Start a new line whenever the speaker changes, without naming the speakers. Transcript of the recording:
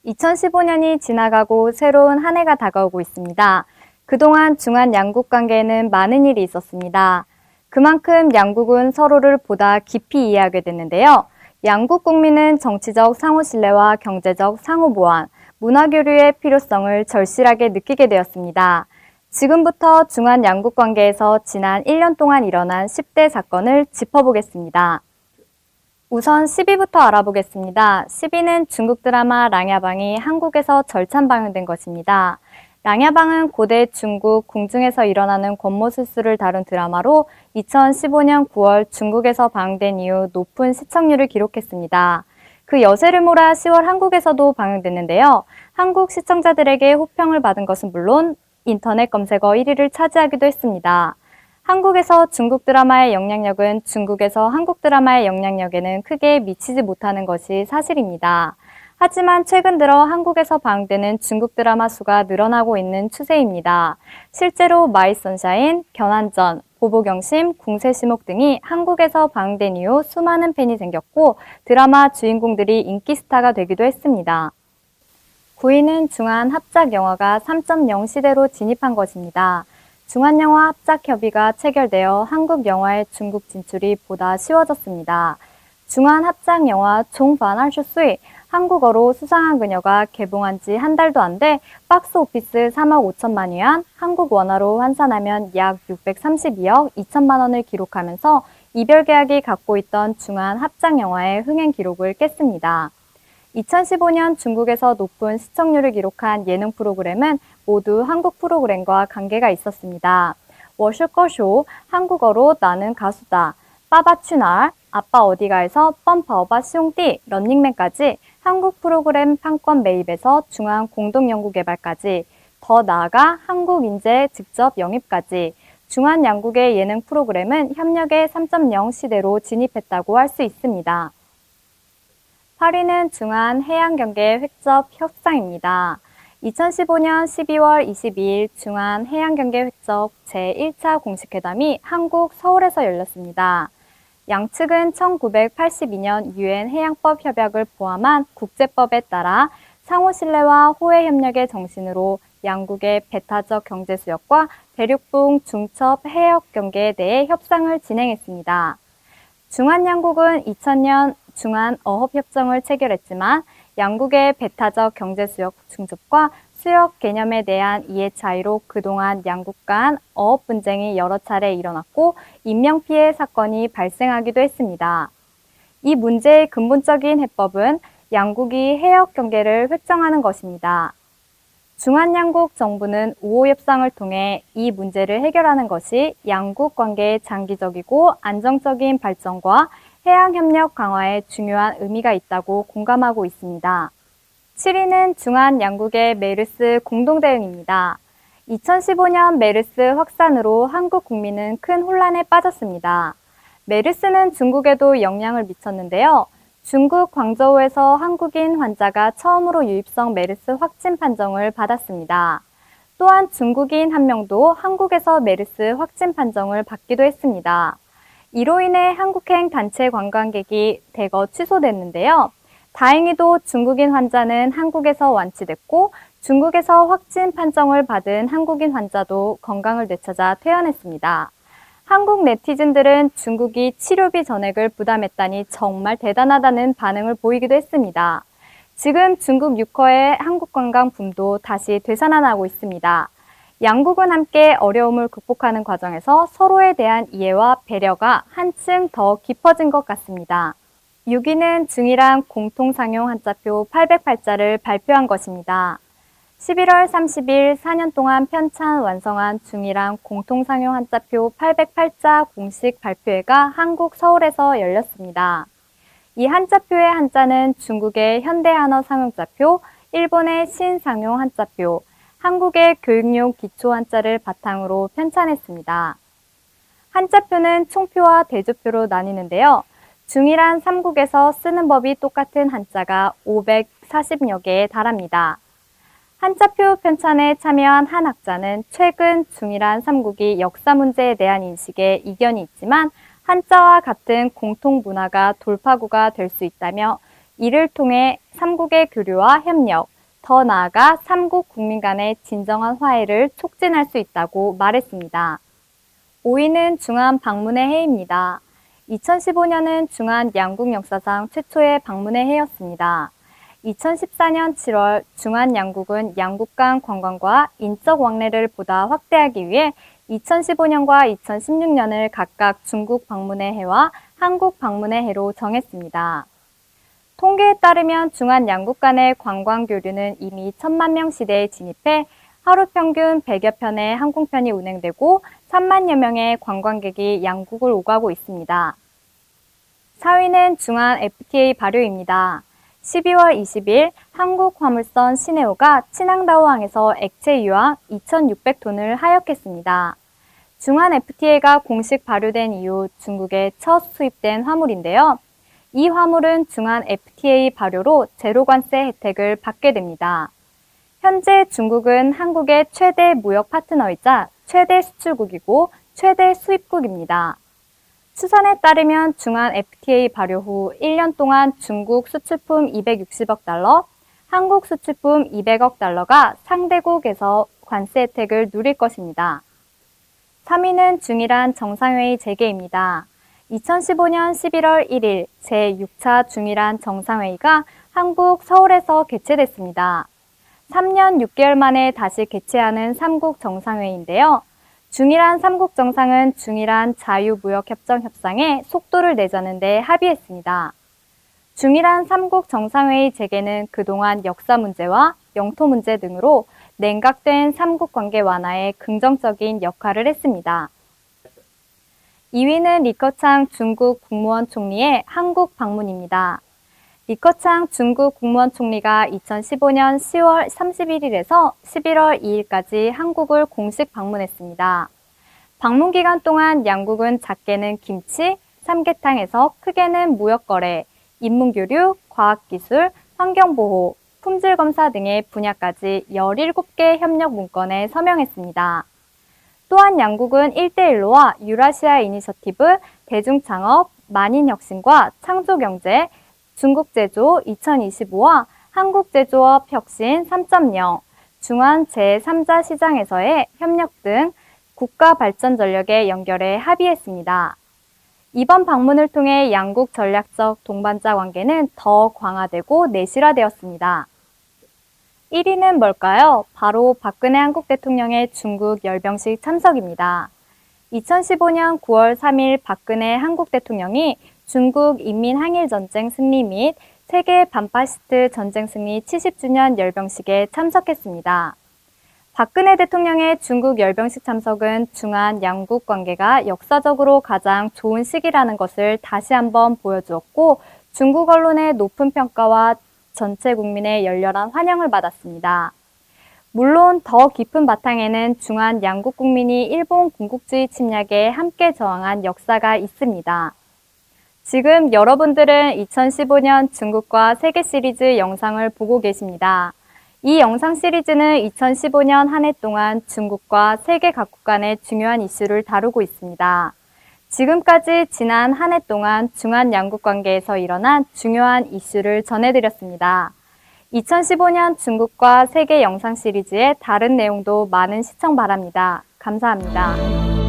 2015년이 지나가고 새로운 한 해가 다가오고 있습니다. 그동안 중한 양국 관계에는 많은 일이 있었습니다. 그만큼 양국은 서로를 보다 깊이 이해하게 됐는데요. 양국 국민은 정치적 상호 신뢰와 경제적 상호 보완, 문화 교류의 필요성을 절실하게 느끼게 되었습니다. 지금부터 중한 양국 관계에서 지난 1년 동안 일어난 10대 사건을 짚어보겠습니다. 우선 10위부터 알아보겠습니다. 10위는 중국 드라마 랑야방이 한국에서 절찬 방영된 것입니다. 랑야방은 고대 중국 궁중에서 일어나는 권모술수를 다룬 드라마로 2015년 9월 중국에서 방영된 이후 높은 시청률을 기록했습니다. 그 여세를 몰아 10월 한국에서도 방영됐는데요. 한국 시청자들에게 호평을 받은 것은 물론 인터넷 검색어 1위를 차지하기도 했습니다. 한국에서 중국 드라마의 영향력은 중국에서 한국 드라마의 영향력에는 크게 미치지 못하는 것이 사실입니다. 하지만 최근 들어 한국에서 방영되는 중국 드라마 수가 늘어나고 있는 추세입니다. 실제로 마이 선샤인, 견환전, 보보경심, 궁세시목 등이 한국에서 방영된 이후 수많은 팬이 생겼고 드라마 주인공들이 인기 스타가 되기도 했습니다. 9위는 중한 합작 영화가 3.0 시대로 진입한 것입니다. 중한영화 합작협의가 체결되어 한국 영화의 중국 진출이 보다 쉬워졌습니다. 중한 합작영화 종반할슈수이 한국어로 수상한 그녀가 개봉한 지 한 달도 안 돼 박스 오피스 3억 5천만 위안, 한국 원화로 환산하면 약 632억 2천만 원을 기록하면서 이별 계약이 갖고 있던 중한 합작영화의 흥행 기록을 깼습니다. 2015년 중국에서 높은 시청률을 기록한 예능 프로그램은 모두 한국 프로그램과 관계가 있었습니다. 워슈꺼쇼, 한국어로 나는 가수다, 빠바추날, 아빠 어디가에서 뻔파오바 시용띠, 런닝맨까지 한국 프로그램 판권 매입에서 중한 공동 연구 개발까지, 더 나아가 한국 인재 직접 영입까지 중한 양국의 예능 프로그램은 협력의 3.0 시대로 진입했다고 할 수 있습니다. 8위는 중한 해양경계 획접 협상입니다. 2015년 12월 22일 중한 해양경계 획접 제1차 공식회담이 한국 서울에서 열렸습니다. 양측은 1982년 유엔 해양법 협약을 포함한 국제법에 따라 상호 신뢰와 호혜 협력의 정신으로 양국의 배타적 경제 수역과 대륙붕 중첩 해역 경계에 대해 협상을 진행했습니다. 중한 양국은 2000년 중한 어업협정을 체결했지만 양국의 배타적 경제수역 중첩과 수역 개념에 대한 이해 차이로 그동안 양국 간 어업 분쟁이 여러 차례 일어났고 인명피해 사건이 발생하기도 했습니다. 이 문제의 근본적인 해법은 양국이 해역 경계를 획정하는 것입니다. 중한 양국 정부는 우호 협상을 통해 이 문제를 해결하는 것이 양국 관계의 장기적이고 안정적인 발전과 해양협력 강화에 중요한 의미가 있다고 공감하고 있습니다. 7위는 중한 양국의 메르스 공동대응입니다. 2015년 메르스 확산으로 한국 국민은 큰 혼란에 빠졌습니다. 메르스는 중국에도 영향을 미쳤는데요. 중국 광저우에서 한국인 환자가 처음으로 유입성 메르스 확진 판정을 받았습니다. 또한 중국인 한 명도 한국에서 메르스 확진 판정을 받기도 했습니다. 이로 인해 한국행 단체 관광객이 대거 취소됐는데요. 다행히도 중국인 환자는 한국에서 완치됐고 중국에서 확진 판정을 받은 한국인 환자도 건강을 되찾아 퇴원했습니다. 한국 네티즌들은 중국이 치료비 전액을 부담했다니 정말 대단하다는 반응을 보이기도 했습니다. 지금 중국 유커의 한국 관광 붐도 다시 되살아나고 있습니다. 양국은 함께 어려움을 극복하는 과정에서 서로에 대한 이해와 배려가 한층 더 깊어진 것 같습니다. 6위는 중이랑 공통상용 한자표 808자를 발표한 것입니다. 11월 30일 4년 동안 편찬 완성한 중이랑 공통상용 한자표 808자 공식 발표회가 한국 서울에서 열렸습니다. 이 한자표의 한자는 중국의 현대한어 상용자표, 일본의 신상용 한자표, 한국의 교육용 기초 한자를 바탕으로 편찬했습니다. 한자표는 총표와 대조표로 나뉘는데요. 중이란 3국에서 쓰는 법이 똑같은 한자가 540여 개에 달합니다. 한자표 편찬에 참여한 한 학자는 최근 중이란 3국이 역사 문제에 대한 인식에 이견이 있지만 한자와 같은 공통 문화가 돌파구가 될 수 있다며 이를 통해 3국의 교류와 협력, 더 나아가 삼국 국민 간의 진정한 화해를 촉진할 수 있다고 말했습니다. 5위는 중한 방문의 해입니다. 2015년은 중한 양국 역사상 최초의 방문의 해였습니다. 2014년 7월 중한 양국은 양국 간 관광과 인적 왕래를 보다 확대하기 위해 2015년과 2016년을 각각 중국 방문의 해와 한국 방문의 해로 정했습니다. 통계에 따르면 중한 양국 간의 관광 교류는 이미 1000만 명 시대에 진입해 하루 평균 100여 편의 항공편이 운행되고 3만여 명의 관광객이 양국을 오가고 있습니다. 4위는 중한 FTA 발효입니다. 12월 20일 한국화물선 시내호가 친항다오항에서 액체 유황 2,600톤을 하역했습니다. 중한 FTA가 공식 발효된 이후 중국에 첫 수입된 화물인데요. 이 화물은 중한 FTA 발효로 제로 관세 혜택을 받게 됩니다. 현재 중국은 한국의 최대 무역 파트너이자 최대 수출국이고 최대 수입국입니다. 추산에 따르면 중한 FTA 발효 후 1년 동안 중국 수출품 260억 달러, 한국 수출품 200억 달러가 상대국에서 관세 혜택을 누릴 것입니다. 3위는 중이란 정상회의 재개입니다. 2015년 11월 1일 제6차 중이란 정상회의가 한국 서울에서 개최됐습니다. 3년 6개월 만에 다시 개최하는 삼국 정상회의인데요. 중이란 삼국 정상은 중이란 자유무역협정 협상에 속도를 내자는 데 합의했습니다. 중이란 삼국 정상회의 재개는 그동안 역사 문제와 영토 문제 등으로 냉각된 삼국 관계 완화에 긍정적인 역할을 했습니다. 2위는 리커창 중국 국무원 총리의 한국 방문입니다. 리커창 중국 국무원 총리가 2015년 10월 31일에서 11월 2일까지 한국을 공식 방문했습니다. 방문 기간 동안 양국은 작게는 김치, 삼계탕에서 크게는 무역거래, 인문교류, 과학기술, 환경보호, 품질검사 등의 분야까지 17개 협력 문건에 서명했습니다. 또한 양국은 1대1로와 유라시아 이니셔티브, 대중창업, 만인혁신과 창조경제, 중국제조 2025와 한국제조업 혁신 3.0, 중한 제3자 시장에서의 협력 등 국가 발전 전략에 연결해 합의했습니다. 이번 방문을 통해 양국 전략적 동반자 관계는 더 강화되고 내실화되었습니다. 1위는 뭘까요? 바로 박근혜 한국 대통령의 중국 열병식 참석입니다. 2015년 9월 3일 박근혜 한국 대통령이 중국 인민항일전쟁 승리 및 세계 반파시스트 전쟁 승리 70주년 열병식에 참석했습니다. 박근혜 대통령의 중국 열병식 참석은 중한 양국 관계가 역사적으로 가장 좋은 시기라는 것을 다시 한번 보여주었고 중국 언론의 높은 평가와 전체 국민의 열렬한 환영을 받았습니다. 물론 더 깊은 바탕에는 중한 양국 국민이 일본 군국주의 침략에 함께 저항한 역사가 있습니다. 지금 여러분들은 2015년 중국과 세계 시리즈 영상을 보고 계십니다. 이 영상 시리즈는 2015년 한 해 동안 중국과 세계 각국 간의 중요한 이슈를 다루고 있습니다. 지금까지 지난 한 해 동안 중한 양국 관계에서 일어난 중요한 이슈를 전해드렸습니다. 2015년 중국과 세계 영상 시리즈의 다른 내용도 많은 시청 바랍니다. 감사합니다.